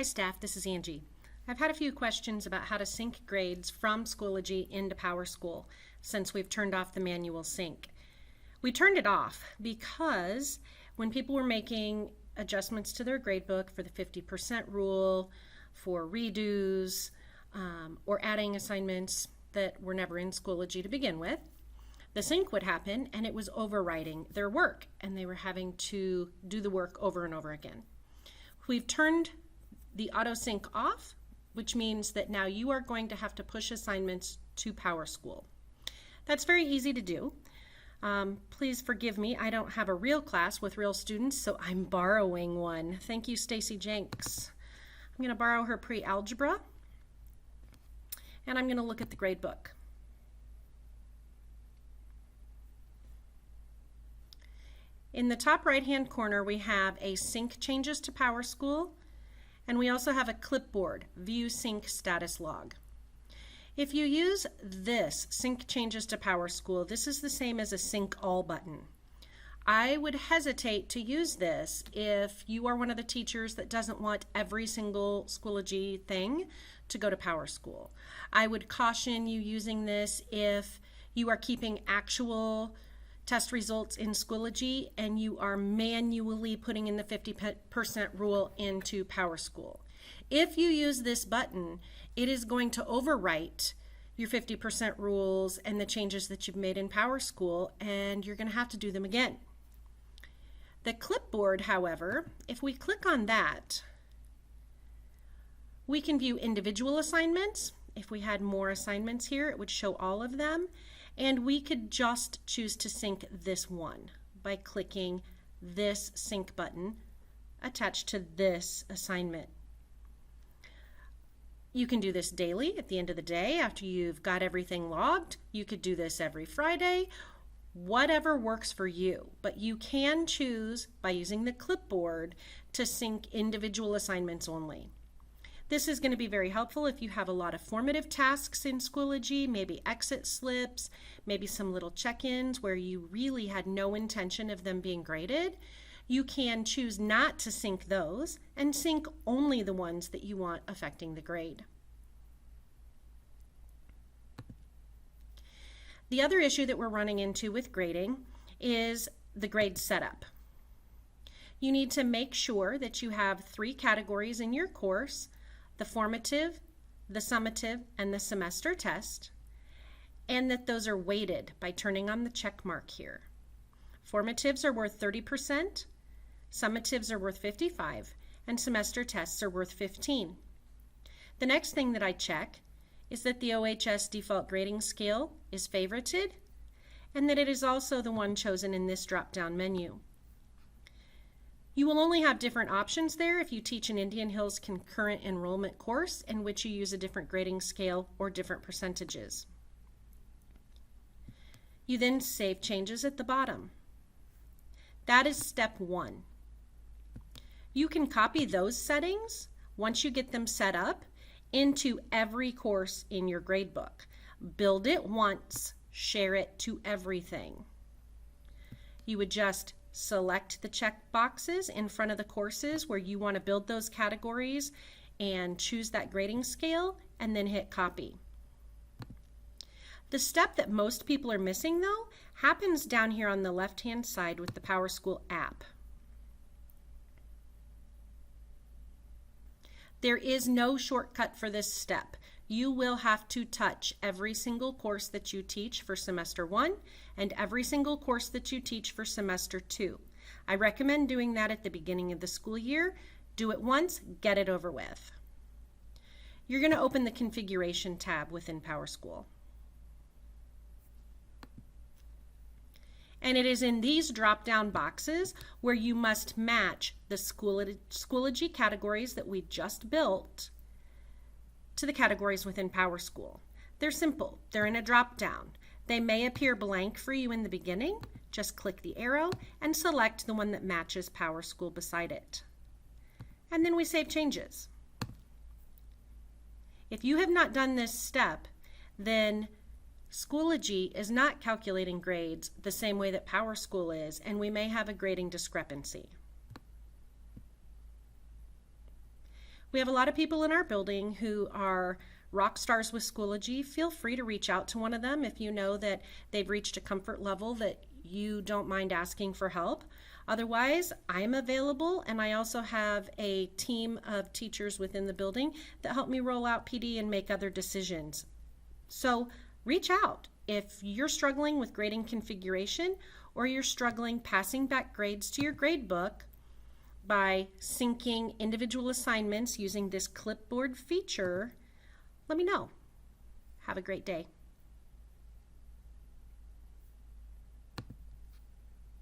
Hi staff, this is Angie. I've had a few questions about how to sync grades from Schoology into PowerSchool since we've turned off the manual sync. We turned it off because when people were making adjustments to their gradebook for the 50% rule, for redos, or adding assignments that were never in Schoology to begin with, the sync would happen and it was overwriting their work and they were having to do the work over and over again. We've turned the auto sync off, which means that now you are going to have to push assignments to PowerSchool. That's very easy to do. Please forgive me, I don't have a real class with real students, so I'm borrowing one. Thank you, Stacy Jenks. I'm going to borrow her pre-algebra, and I'm going to look at the grade book. In the top right-hand corner, we have a sync changes to PowerSchool, and we also have a clipboard, view sync status log. If you use this, sync changes to PowerSchool, this is the same as a sync all button. I would hesitate to use this if you are one of the teachers that doesn't want every single Schoology thing to go to PowerSchool. I would caution you using this if you are keeping actual test results in Schoology and you are manually putting in the 50% rule into PowerSchool. If you use this button, it is going to overwrite your 50% rules and the changes that you've made in PowerSchool, and you're going to have to do them again. The clipboard, however, if we click on that, we can view individual assignments. If we had more assignments here, it would show all of them. And we could just choose to sync this one by clicking this sync button attached to this assignment. You can do this daily at the end of the day after you've got everything logged. You could do this every Friday, whatever works for you. But you can choose by using the clipboard to sync individual assignments only. This is going to be very helpful if you have a lot of formative tasks in Schoology, maybe exit slips, maybe some little check-ins where you really had no intention of them being graded. You can choose not to sync those and sync only the ones that you want affecting the grade. The other issue that we're running into with grading is the grade setup. You need to make sure that you have 3 categories in your course: the formative, the summative, and the semester test, and that those are weighted by turning on the check mark here. Formatives are worth 30%, summatives are worth 55%, and semester tests are worth 15%. The next thing that I check is that the OHS default grading scale is favorited, and that it is also the one chosen in this drop-down menu. You will only have different options there if you teach an Indian Hills concurrent enrollment course in which you use a different grading scale or different percentages. You then save changes at the bottom. That is step 1. You can copy those settings once you get them set up into every course in your gradebook. Build it once, share it to everything. You would just select the check boxes in front of the courses where you want to build those categories and choose that grading scale and then hit copy. The step that most people are missing though happens down here on the left hand side with the PowerSchool app. There is no shortcut for this step. You will have to touch every single course that you teach for semester 1 and every single course that you teach for semester 2. I recommend doing that at the beginning of the school year. Do it once, get it over with. You're going to open the configuration tab within PowerSchool. And it is in these drop-down boxes where you must match the Schoology categories that we just built to the categories within PowerSchool. They're simple. They're in a drop-down. They may appear blank for you in the beginning. Just click the arrow and select the one that matches PowerSchool beside it. And then we save changes. If you have not done this step, then Schoology is not calculating grades the same way that PowerSchool is, and we may have a grading discrepancy. We have a lot of people in our building who are rock stars with Schoology. Feel free to reach out to one of them if you know that they've reached a comfort level that you don't mind asking for help. Otherwise, I'm available, and I also have a team of teachers within the building that help me roll out PD and make other decisions. So reach out if you're struggling with grading configuration or you're struggling passing back grades to your grade book by syncing individual assignments using this clipboard feature. Let me know. Have a great day.